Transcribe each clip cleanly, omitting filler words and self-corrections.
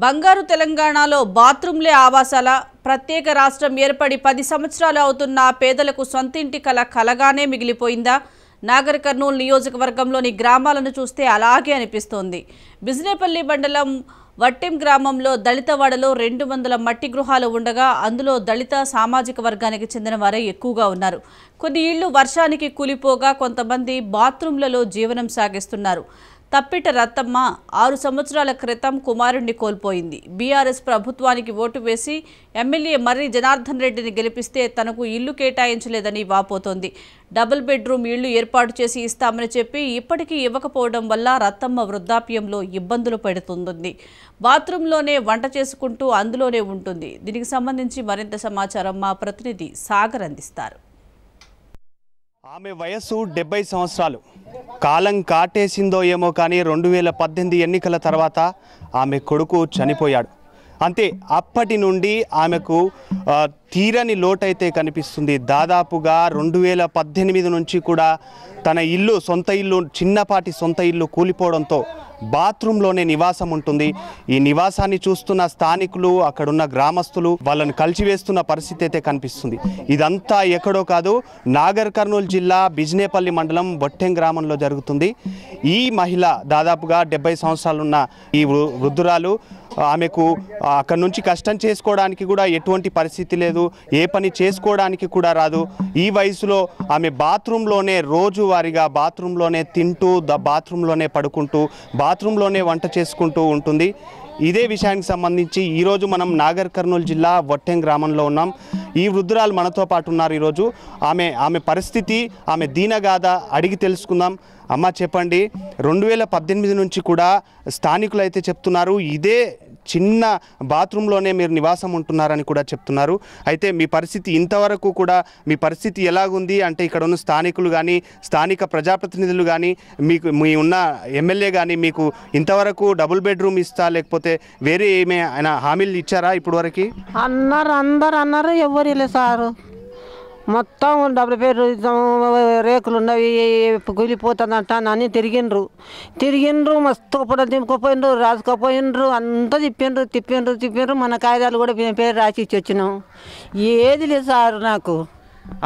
బంగారు తెలంగాణలో బాత్రూంలే ఆవాసాల ప్రత్యేక రాష్ట్రం ఏర్పడి 10 సంవత్సరాలు అవుతున్న పేదలకు సొంతింటి కల కలగానే మిగిలిపోయిందా? నాగర్ కర్నూల్ నియోజకవర్గంలోని గ్రామాలను చూస్తే అలాగే అనిపిస్తోంది. బిజినేపల్లి మండలం వట్టెం గ్రామంలో దళితవాడలో 200 మట్టి గృహాలు ఉండగా అందులో దళిత సామాజిక వర్గానికి చెందిన వారే ఎక్కువగా ఉన్నారు. కొన్ని ఇళ్లు వర్షానికి కూలిపోగా కొంతమంది బాత్రూంలలో జీవనం సాగిస్తున్నారు. తప్పిట రత్తమ్మ 6 సంవత్సరాల క్రితం కుమారుణ్ణి కోల్పోయింది. బీఆర్ఎస్ ప్రభుత్వానికి ఓటు వేసి ఎమ్మెల్యే మర్రి జనార్దన్ రెడ్డిని గెలిపిస్తే తనకు ఇల్లు కేటాయించలేదని వాపోతోంది. డబుల్ బెడ్రూమ్ ఇళ్లు ఏర్పాటు చేసి ఇస్తామని చెప్పి ఇప్పటికీ ఇవ్వకపోవడం వల్ల రత్తమ్మ వృద్ధాప్యంలో ఇబ్బందులు పెడుతుంది. బాత్రూంలోనే వంట చేసుకుంటూ అందులోనే ఉంటుంది. దీనికి సంబంధించి మరింత సమాచారం మా ప్రతినిధి సాగర్ అందిస్తారు. ఆమె వయస్సు 70 సంవత్సరాలు. కాలం కాటేసిందో ఏమో కానీ 2018 ఎన్నికల తర్వాత ఆమె కొడుకు చనిపోయాడు. అంతే అప్పటి నుండి ఆమెకు తీరని లోటైతే కనిపిస్తుంది. దాదాపుగా 2018 నుంచి కూడా తన ఇల్లు సొంత ఇల్లు చిన్నపాటి సొంత ఇల్లు కూలిపోవడంతో బాత్రూంలోనే నివాసం ఉంటుంది. ఈ నివాసాన్ని చూస్తున్న స్థానికులు అక్కడున్న గ్రామస్తులు వాళ్ళని కలిసివేస్తున్న పరిస్థితి అయితే కనిపిస్తుంది. ఇదంతా ఎక్కడో కాదు, నాగర్ కర్నూల్ జిల్లా బిజినేపల్లి మండలం వట్టెం గ్రామంలో జరుగుతుంది. ఈ మహిళ దాదాపుగా 70 సంవత్సరాలున్న ఈ వృద్ధురాలు, ఆమెకు అక్కడి నుంచి కష్టం చేసుకోవడానికి కూడా ఎటువంటి పరిస్థితి లేదు, ఏ పని చేసుకోవడానికి కూడా రాదు. ఈ వయసులో ఆమె బాత్రూంలోనే రోజువారీగా బాత్రూంలోనే తింటూ బాత్రూంలోనే పడుకుంటూ బాత్రూంలోనే వంట చేసుకుంటూ ఉంటుంది. ఇదే విషయానికి సంబంధించి ఈరోజు మనం నాగర్ కర్నూల్ జిల్లా వట్టెం గ్రామంలో ఉన్నాం. ఈ వృద్ధురాలు మనతో పాటు ఉన్నారు. ఈరోజు ఆమె పరిస్థితి, ఆమె దీనగాథ అడిగి తెలుసుకుందాం. అమ్మ చెప్పండి, 2018 నుంచి కూడా స్థానికులు అయితే చెప్తున్నారు ఇదే చిన్న బాత్రూంలోనే మీరు నివాసం ఉంటున్నారని కూడా చెప్తున్నారు. అయితే మీ పరిస్థితి ఇంతవరకు కూడా మీ పరిస్థితి ఎలాగుంది అంటే ఇక్కడ ఉన్న స్థానికులు కానీ స్థానిక ప్రజాప్రతినిధులు కానీ మీ ఉన్న ఎమ్మెల్యే కానీ మీకు ఇంతవరకు డబుల్ బెడ్రూమ్ ఇస్తా లేకపోతే వేరే ఏమైనా హామీలు ఇచ్చారా ఇప్పుడు వరకు? అందరు అన్నారు, ఎవరు లేదు సారు. మొత్తం డబుల్ బెడ్ రేకులు ఉన్నవి కూలిపోతుందంట అని తిరిగిండ్రు మస్తు పొడలు దింపుకోపోయినరు, రాసుకోపోయినరు, అంతా తిప్పిండ్రు. మన కాగితాలు కూడా పేరు రాసి ఇచ్చి వచ్చినాం. ఏది లేదు సార్ నాకు.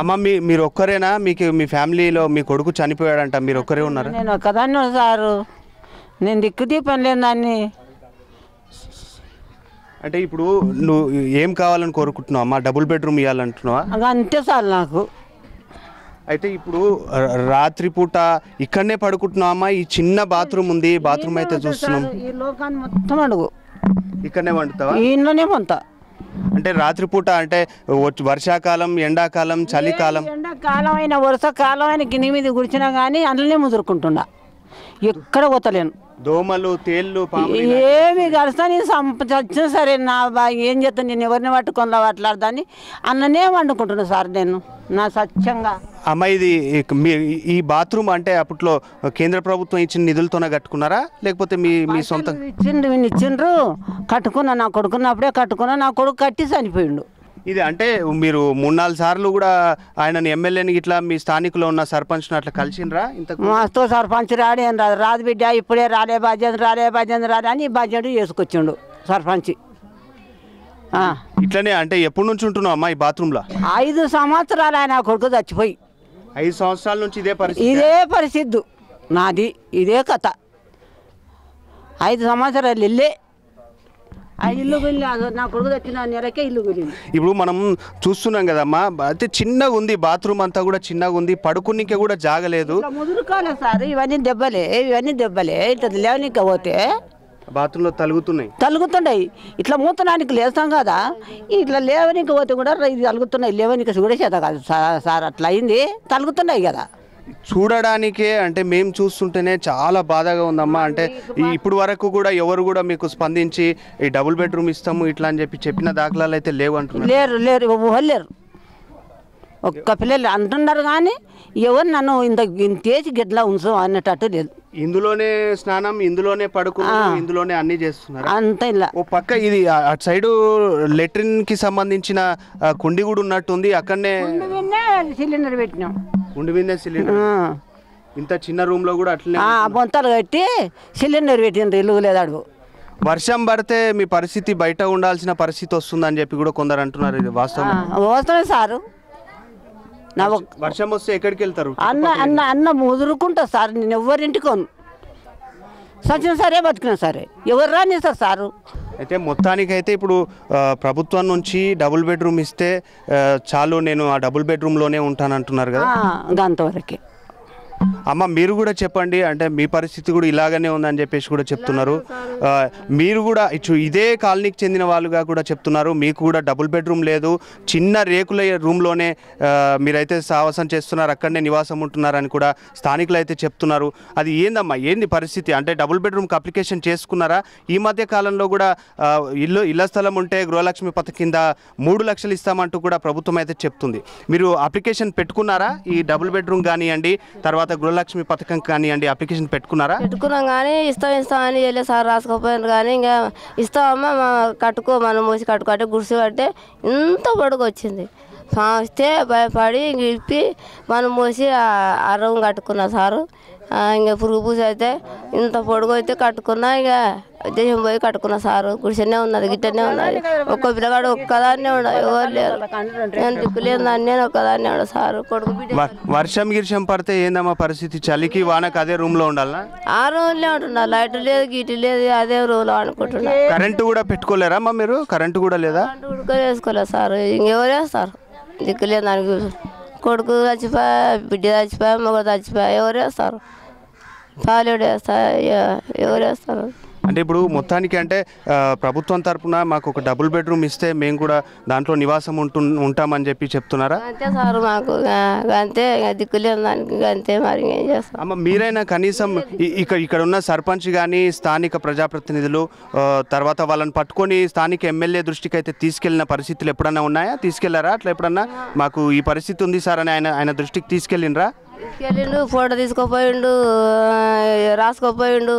అమ్మ మీరు ఒక్కరేనా? మీకు మీ ఫ్యామిలీలో మీ కొడుకు చనిపోయాడంట, మీరు ఒక్కరే ఉన్నారు? నేను ఒక్కదాన్ని సారు, నేను దిక్కు దీపం లేని దాన్ని. అంటే ఇప్పుడు నువ్వు ఏం కావాలని కోరుకుంటున్నావు అమ్మా? డబుల్ బెడ్రూమ్ ఇవ్వాలంటున్నావా? అంతే సార్ నాకు. అయితే ఇప్పుడు రాత్రిపూట ఇక్కడనే పడుకుంటున్నావు అమ్మా? ఈ చిన్న బాత్రూమ్ ఉంది, బాత్రూమ్ అయితే చూస్తున్నాం. ఈ లోకాన్ని మొత్తం అడుగు ఇక్కడనే వండుతావా? ఇంట్లోనే వంట. అంటే రాత్రిపూట అంటే వర్షాకాలం, ఎండాకాలం, చలికాలం? ఎండాకాలం అయినా వర్షాకాలం అయినా గిన్నె మీద గుడిచినా కానీ అందులోనే ముదురుకుంటున్నా, ఎక్కడ పోతలేను. దోమలు, తేళ్ళు, ఏమి కలిస్తా నేను చచ్చిన సరే నా ఏం చేస్తాను, నేను ఎవరిని పట్టుకొని మాట్లాడదాన్ని అన్ననే వండుకుంటున్నా సార్ నేను నా సత్యంగా. అమ్మ ఇది ఈ బాత్రూమ్ అంటే అప్పట్లో కేంద్ర ప్రభుత్వం ఇచ్చిన నిధులతోనే కట్టుకున్నారా లేకపోతే మీ సొంత? ఇచ్చిండ్రు, కట్టుకున్నా. నా కొడుకున్నప్పుడే కట్టుకున్నా. నా కొడుకు కట్టి చనిపోయిండు. ఇది అంటే మీరు 3-4 సార్లు కూడా ఆయనని ఎమ్మెల్యేని ఇట్లా మీ స్థానికులో ఉన్న సర్పంచ్ను అట్లా కలిసిండ్రా? ఇంతకు మస్తు సర్పంచ్ రాదు బిడ్డ, ఇప్పుడే రాలే బాధ్యత అని బాధ్యత చేసుకొచ్చిండు సర్పంచ్. ఇట్లనే అంటే ఎప్పటి నుంచి ఉంటున్నావు అమ్మా ఈ బాత్రూంలో? 5 సంవత్సరాలు ఆయన కొడుకు చచ్చిపోయి. 5 సంవత్సరాల నుంచి ఇదే పరిస్థితి నాది, ఇదే కథ. 5 సంవత్సరాలు ఇల్లే ఇల్లు గురించి నా కొడుకు తెచ్చిన నెలకే ఇల్లు గురించి. ఇప్పుడు మనం చూస్తున్నాం కదమ్మా, అయితే చిన్నగా ఉంది బాత్రూమ్, అంతా కూడా చిన్నగా ఉంది, పడుకునికే కూడా జాగలేదు. ముదురుకోలే సార్, ఇవన్నీ దెబ్బలే ఇట్లా లేవనిక పోతే బాత్రూంలో తలుగుతున్నాయి. ఇట్లా మూతనానికి లేస్తాం కదా, ఇట్లా లేవనికి పోతే కూడా ఇది తలుగుతున్నాయి. లేవనికి కూడా చేత కాదు సార్, అట్లా అయింది, తలుగుతున్నాయి కదా. చూడడానికే అంటే మేము చూస్తుంటేనే చాలా బాధగా ఉందమ్మా. అంటే ఇప్పుడు వరకు కూడా ఎవరు కూడా మీకు స్పందించి ఈ డబుల్ బెడ్రూమ్ ఇస్తాము ఇట్లా అని చెప్పిన దాఖలాలు అయితే లేవు అంటున్నారు. లేరు. ఒక్క పిల్లలు అంటున్నారు కానీ ఎవరు నన్ను ఇంతేసి గిట్లా ఉంచు అన్నట్టు లేదు. ఇందులోనే స్నానం, ఇందులోనే పడుకున్నాం, ఇందులోనే అన్ని చేస్తున్నారు అంత. ఇలా ఓ పక్క ఇది అటు సైడు లెట్రిన్ కి సంబంధించిన కుండి కూడా ఉన్నట్టుంది, అక్కడనే సిలిండర్ పెట్టినాం. ఉండి విన్నే సిలిండర్ ఇంత చిన్న రూమ్ లో కూడా అట్లనే బొంతలు కట్టి సిలిండర్ పెట్టిండ్రు, ఇల్లు లేదు అడుగు. వర్షం పడితే మీ పరిస్థితి బయట ఉండాల్సిన పరిస్థితి వస్తుందని చెప్పి కూడా కొందరు అంటున్నారు, ఇది వాస్తవం? వస్తున్నాయి సారు. వర్షం వస్తే ఎక్కడికి వెళ్తారు? అన్న ముదురుకుంటా సార్. నేను ఎవరింటికి కొను, సచిన సరే బతికినా సరే ఎవరు రానిస్తారు సారు. అయితే మొత్తానికైతే ఇప్పుడు ప్రభుత్వం నుంచి డబుల్ బెడ్రూమ్ ఇస్తే చాలు, నేను ఆ డబుల్ బెడ్రూమ్లోనే ఉంటానంటున్నారు కదా, అంతవరకే. అమ్మ మీరు కూడా చెప్పండి, అంటే మీ పరిస్థితి కూడా ఇలాగనే ఉందని చెప్పేసి కూడా చెప్తున్నారు. మీరు కూడా ఇదే కాలనీకి చెందిన వాళ్ళుగా కూడా చెప్తున్నారు, మీకు కూడా డబుల్ బెడ్రూమ్ లేదు, చిన్న రేకుల రూమ్లోనే మీరైతే సావాసం చేస్తున్నారు, అక్కడనే నివాసం ఉంటున్నారని కూడా స్థానికులు అయితే చెప్తున్నారు. అది ఏందమ్మా, ఏంది పరిస్థితి? అంటే డబుల్ బెడ్రూమ్కి అప్లికేషన్ చేసుకున్నారా? ఈ మధ్య కాలంలో కూడా ఇళ్ల స్థలం ఉంటే గృహలక్ష్మి పథకం కింద 3 లక్షలు ఇస్తామంటూ కూడా ప్రభుత్వం అయితే చెప్తుంది. మీరు అప్లికేషన్ పెట్టుకున్నారా? ఈ డబుల్ బెడ్రూమ్ కానివ్వండి, తర్వాత గృహలక్ష్మి పథకం కానివ్వండి, అప్లికేషన్ పెట్టుకున్నారా? పెట్టుకున్నాం కానీ ఇస్తామని వెళ్ళే సార్ రాసుకోపోయాను. కానీ ఇంకా ఇస్తామమ్మా కట్టుకో, మనం మూసి కట్టుకో అంటే గుడిసి పడితే ఇంత పొడుగు వచ్చింది. వస్తే భయపడి ఇంక ఇప్పి మనం మూసి ఆ రూమ్ కట్టుకున్నా సారు. ఇంకా పురుగు పూసి అయితే ఇంత పొడుగు అయితే కట్టుకున్నా, ఇక దేశం పోయి కట్టుకున్నా సారు. గుడిసెనే ఉన్నది, గిట్టనే ఉన్నది. ఒక్క పిల్లగాడు ఒక్కదాన్నే ఉండదు, ఎవరు లేరు. నేను దిక్కులేదు దాన్ని, నేను ఒక్కదాన్నే ఉండ సారు. కొడుకు వర్షం పడితే ఏందమ్మా పరిస్థితి? చలికి వానకు అదే రూమ్ లో ఉండాలా? ఆ రూమ్లో ఉంటున్నా, లైట్ లేదు గీటి లేదు, అదే రూమ్లో అనుకుంటున్నా. కరెంటు కూడా పెట్టుకోలేరా అమ్మా మీరు? కరెంటు కూడా లేదా? వేసుకోలేదు సార్. ఇంకెవరు వేస్తారు? దిక్కులేదు దానికి. కొడుకు చచ్చిపోయా, బిడ్డ చచ్చిపోయా, మగ చచ్చిపోయా, ఎవరు వేస్తారు? పాలేడు వేస్తా, ఎవరు వేస్తారు? అంటే ఇప్పుడు మొత్తానికి అంటే ప్రభుత్వం తరఫున మాకు ఒక డబుల్ బెడ్రూమ్ ఇస్తే మేము కూడా దాంట్లో నివాసం ఉంటామని చెప్పి చెప్తున్నారా? అంతే సార్, మాకు అంతే, దిక్కులేదు దానికి అంతే. మరి ఏం చేస్తాం? అమ్మ మీరైనా కనీసం ఇక్కడ ఉన్న సర్పంచ్ కానీ స్థానిక ప్రజాప్రతినిధులు తర్వాత వాళ్ళని పట్టుకొని స్థానిక ఎమ్మెల్యే దృష్టికి అయితే తీసుకెళ్లిన పరిస్థితులు ఎప్పుడన్నా ఉన్నాయా? తీసుకెళ్లారా? అట్లా ఎప్పుడన్నా మాకు ఈ పరిస్థితి ఉంది సార్ అని ఆయన దృష్టికి తీసుకెళ్ళినరా? తీసుకెళ్ళిండు, ఫోటో తీసుకోపోయిండు, రాసుకోపోయిండు,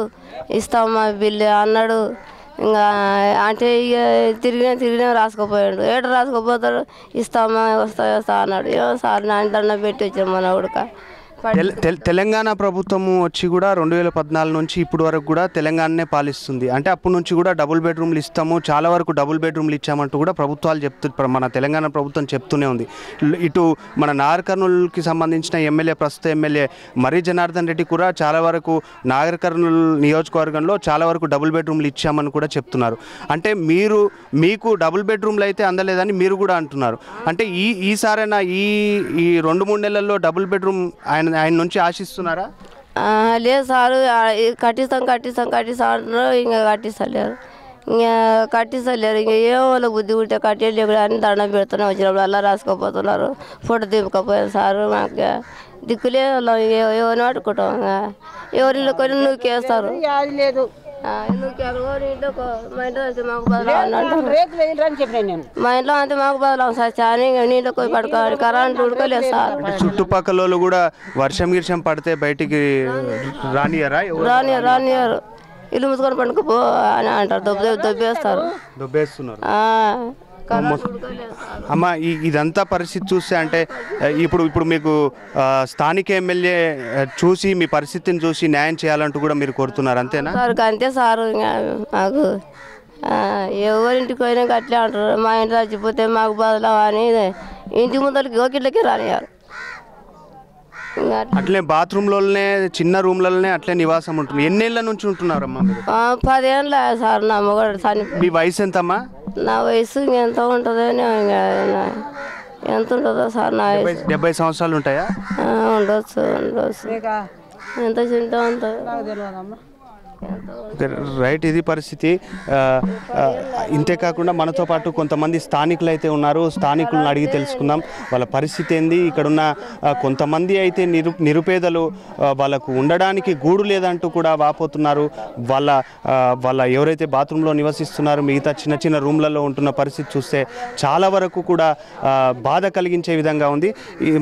ఇస్తామా బిల్లు అన్నాడు. ఇంకా అంటే ఇక తిరిగినా రాసుకోపోయాడు. ఏట రాసుకోపోతాడు, ఇస్తామా వస్తా అన్నాడు. ఏమో సార్ నాన్న దండం పెట్టి వచ్చాము మన ఉడక. తెలంగాణ ప్రభుత్వము వచ్చి కూడా 2014 నుంచి ఇప్పటి వరకు కూడా తెలంగాణనే పాలిస్తుంది. అంటే అప్పటి నుంచి కూడా డబుల్ బెడ్రూమ్లు ఇస్తాము, చాలా వరకు డబుల్ బెడ్రూమ్లు ఇచ్చామంటూ కూడా ప్రభుత్వాలు మన తెలంగాణ ప్రభుత్వం చెప్తూనే ఉంది. ఇటు మన నాగర్ కర్నూలుకి సంబంధించిన ప్రస్తుత ఎమ్మెల్యే మర్రి జనార్దన్ రెడ్డి కూడా చాలా వరకు నాగర్ కర్నూలు నియోజకవర్గంలో చాలా వరకు డబుల్ బెడ్రూమ్లు ఇచ్చామని కూడా చెప్తున్నారు. అంటే మీకు డబుల్ బెడ్రూమ్లు అయితే అందలేదని మీరు కూడా అంటున్నారు. అంటే ఈసారైనా ఈ 2-3 నెలల్లో డబుల్ బెడ్రూమ్ ఆయన నుంచి ఆశిస్తున్నారా? లేదు సారు, కట్టిస్తాం అంటున్నారు. ఇంకా కట్టిస్తలేరు. ఇంకా ఏమో వాళ్ళ బుద్ధి ఉంటే కట్టేయలేడు అని దండం పెడుతూనే వచ్చినప్పుడు అలా రాసుకోపోతున్నారు. Photo దింపకపోయారు sir. మాకు దిక్కులే ఎవరిని పట్టుకుంటాం, ఎవరిలో కొన్ని నూకేస్తారు. లేదు మా ఇంట్లో అంతే మాకు బదలాం సార్. చాలా నీళ్ళు పోయి పడుకోవాలి, కరెంట్ ఉడకలేదు సార్. చుట్టుపక్కల కూడా వర్షం పడితే బయటికి రానియరు. ఇల్లు ముసుకొని పండుకపో అని అంటారు, దొబ్బేస్తారు. అమ్మ ఇదంతా పరిస్థితి చూస్తే అంటే ఇప్పుడు మీకు స్థానిక ఎమ్మెల్యే చూసి మీ పరిస్థితిని చూసి న్యాయం చేయాలంటూ కూడా మీరు కోరుతున్నారు, అంతేనా? అంతే సారు. మాకు ఎవరింటికి పోయినా అట్లే అంటారు. మా ఇంటి చచ్చిపోతే మాకు బదులు అని ఇంటి ముందరికి ఒకటికి రానియారు. అట్లే బాత్రూమ్లలోనే చిన్న రూమ్లలోనే అట్లే నివాసం ఉంటుంది. ఎన్నేళ్ల నుంచి ఉంటున్నారమ్మా? 10 ఏళ్ళ సార్. నా మొగడు మీ వయసు ఎంతమ్మా? నా వయసు ఎంత ఉంటుందో, ఎంత ఉంటుందో సార్? నా 70 సంవత్సరాలు ఉంటాయా? ఉండొచ్చు. ఎంత చింత ఉంటుందో. రైట్, ఇది పరిస్థితి. ఇంతేకాకుండా మనతో పాటు కొంతమంది స్థానికులు అయితే ఉన్నారు. స్థానికులను అడిగి తెలుసుకుందాం వాళ్ళ పరిస్థితి ఏంది. ఇక్కడున్న కొంతమంది అయితే నిరుపేదలు, వాళ్ళకు ఉండడానికి గూడు లేదంటూ కూడా వాపోతున్నారు. వాళ్ళ ఎవరైతే బాత్రూంలో నివసిస్తున్నారో మిగతా చిన్న చిన్న రూమ్లలో ఉంటున్న పరిస్థితి చూస్తే చాలా వరకు కూడా బాధ కలిగించే విధంగా ఉంది.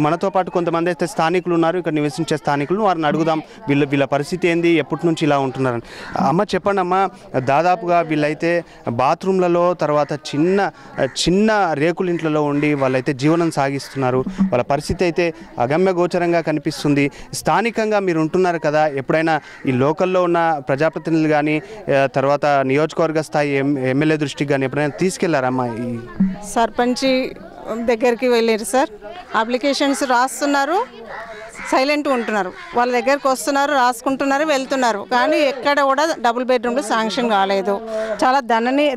మనతో పాటు కొంతమంది అయితే స్థానికులు ఉన్నారు, ఇక్కడ నివసించే స్థానికులు. వారిని అడుగుదాం వీళ్ళ పరిస్థితి ఏంది, ఎప్పటి నుంచి ఇలా ఉంటున్నారని. అమ్మ చెప్పండి అమ్మ, దాదాపుగా వీళ్ళైతే బాత్రూమ్లలో తర్వాత చిన్న చిన్న రేకులింట్లలో ఉండి వాళ్ళైతే జీవనం సాగిస్తున్నారు. వాళ్ళ పరిస్థితి అయితే అగమ్య గోచరంగా కనిపిస్తుంది. స్థానికంగా మీరు ఉంటున్నారు కదా, ఎప్పుడైనా ఈ లోకల్లో ఉన్న ప్రజాప్రతినిధులు కానీ తర్వాత నియోజకవర్గ స్థాయి ఎమ్మెల్యే దృష్టికి కానీ ఎప్పుడైనా తీసుకెళ్లారమ్మా? ఈ సర్పంచి దగ్గరికి వెళ్ళారు సార్, అప్లికేషన్స్ రాస్తున్నారు, సైలెంట్గా ఉంటున్నారు. వాళ్ళ దగ్గరికి వస్తున్నారు, రాసుకుంటున్నారు, వెళ్తున్నారు, కానీ ఎక్కడ కూడా డబుల్ బెడ్రూమ్లు శాంక్షన్ కాలేదు. చాలా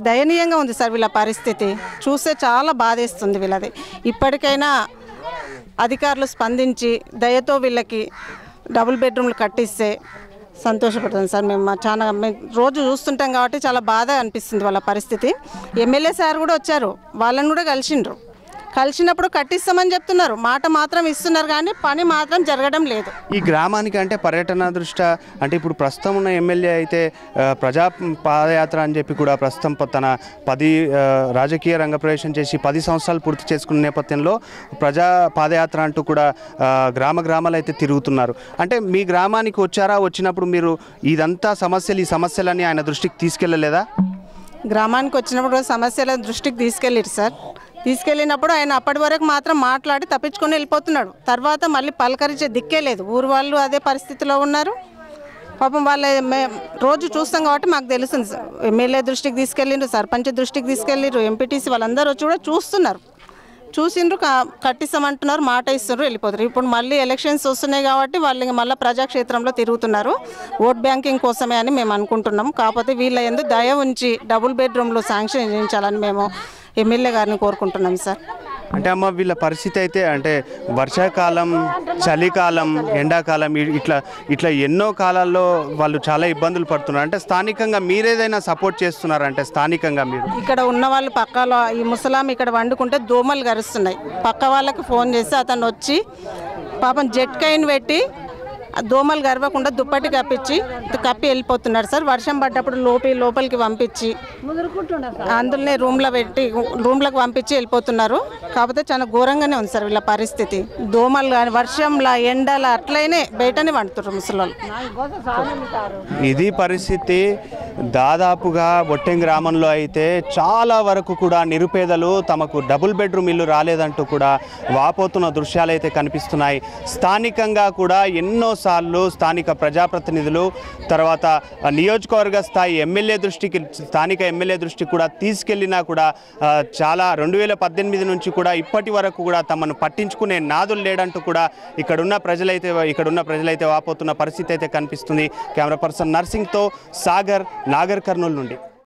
దయనీయంగా ఉంది సార్ వీళ్ళ పరిస్థితి. చూస్తే చాలా బాధేస్తుంది వీళ్ళది. ఇప్పటికైనా అధికారులు స్పందించి దయతో వీళ్ళకి డబుల్ బెడ్రూమ్లు కట్టిస్తే సంతోషపడుతుంది సార్. మేము రోజు చూస్తుంటాం కాబట్టి చాలా బాధ అనిపిస్తుంది వాళ్ళ పరిస్థితి. ఎమ్మెల్యే సార్ కూడా వచ్చారు, వాళ్ళని కూడా కలిసినప్పుడు కట్టిస్తామని చెప్తున్నారు, మాట మాత్రం ఇస్తున్నారు కానీ పని మాత్రం జరగడం లేదు. ఈ గ్రామానికి అంటే పర్యటన దృష్ట్యా అంటే ఇప్పుడు ప్రస్తుతం ఉన్న ఎమ్మెల్యే అయితే ప్రజా పాదయాత్ర అని చెప్పి కూడా ప్రస్తుతం తన 10 రాజకీయ రంగ ప్రవేశం చేసి 10 సంవత్సరాలు పూర్తి చేసుకున్న నేపథ్యంలో ప్రజా పాదయాత్ర అంటూ కూడా గ్రామాలు అయితే తిరుగుతున్నారు. అంటే మీ గ్రామానికి వచ్చారా? వచ్చినప్పుడు మీరు ఇదంతా ఈ సమస్యలని ఆయన దృష్టికి తీసుకెళ్ళలేదా? గ్రామానికి వచ్చినప్పుడు సమస్యల దృష్టికి తీసుకెళ్ళారు సార్. తీసుకెళ్ళినప్పుడు ఆయన అప్పటి వరకు మాత్రం మాట్లాడి తప్పించుకొని వెళ్ళిపోతున్నాడు. తర్వాత మళ్ళీ పలకరించే దిక్కే లేదు. ఊరు వాళ్ళు అదే పరిస్థితిలో ఉన్నారు. పాపం వాళ్ళ రోజు చూస్తాం కాబట్టి మాకు తెలుస్తుంది. ఎమ్మెల్యే దృష్టికి తీసుకెళ్ళిండ్రు, సర్పంచ్ దృష్టికి తీసుకెళ్ళిండ్రు, ఎంపీటీసీ వాళ్ళందరూ వచ్చి కూడా చూస్తున్నారు. చూసిండ్రు, కట్టిస్తామంటున్నారు, మాట ఇస్తున్నారు, వెళ్ళిపోతారు. ఇప్పుడు మళ్ళీ ఎలక్షన్స్ వస్తున్నాయి కాబట్టి వాళ్ళు మళ్ళీ ప్రజాక్షేత్రంలో తిరుగుతున్నారు. ఓట్ బ్యాంకింగ్ కోసమే అని మేము అనుకుంటున్నాం. కాకపోతే వీళ్ళ ఎందుకు దయ ఉంచి డబుల్ బెడ్రూమ్లు శాంక్షన్ చేయించాలని మేము ఎమ్మెల్యే గారిని కోరుకుంటున్నాం సార్. అంటే అమ్మ వీళ్ళ పరిస్థితి అయితే అంటే వర్షాకాలం, చలికాలం, ఎండాకాలం ఇట్లా ఎన్నో కాలాల్లో వాళ్ళు చాలా ఇబ్బందులు పడుతున్నారు. అంటే స్థానికంగా మీరేదైనా సపోర్ట్ చేస్తున్నారంటే స్థానికంగా మీరు ఇక్కడ ఉన్న వాళ్ళు పక్కలో ఈ ముసలాం ఇక్కడ వండుకుంటే దోమలు గరుస్తున్నాయి. పక్క వాళ్ళకి ఫోన్ చేసి అతను వచ్చి పాపం జెట్ కైన్ పెట్టి దోమలు గర్వకుండా దుప్పటి కప్పి వెళ్ళిపోతున్నారు సార్. వర్షం పడ్డప్పుడు లోపలికి పంపించి అందులోనే రూమ్లకు పంపించి వెళ్ళిపోతున్నారు. కాకపోతే చాలా ఘోరంగానే ఉంది సార్ వీళ్ళ పరిస్థితి. దోమలు కానీ వర్షంలా ఎండలా అట్లయినే బయటనే వండుతున్నారు ముసలోళ్ళు. ఇది పరిస్థితి. దాదాపుగా బొట్టెం గ్రామంలో అయితే చాలా వరకు కూడా నిరుపేదలు తమకు డబుల్ బెడ్రూమ్ ఇల్లు రాలేదంటూ కూడా వాపోతున్న దృశ్యాలు అయితే కనిపిస్తున్నాయి. స్థానికంగా కూడా ఎన్నోసార్లు స్థానిక ప్రజాప్రతినిధులు తర్వాత నియోజకవర్గ స్థాయి స్థానిక ఎమ్మెల్యే దృష్టికి కూడా తీసుకెళ్లినా కూడా చాలా 2018 నుంచి కూడా ఇప్పటి వరకు కూడా తమను పట్టించుకునే నాదులు లేడంటూ కూడా ఇక్కడున్న ప్రజలైతే వాపోతున్న పరిస్థితి అయితే కనిపిస్తుంది. కెమెరా పర్సన్ నర్సింగ్తో సాగర్, నాగర్ కర్నూలు నుండి.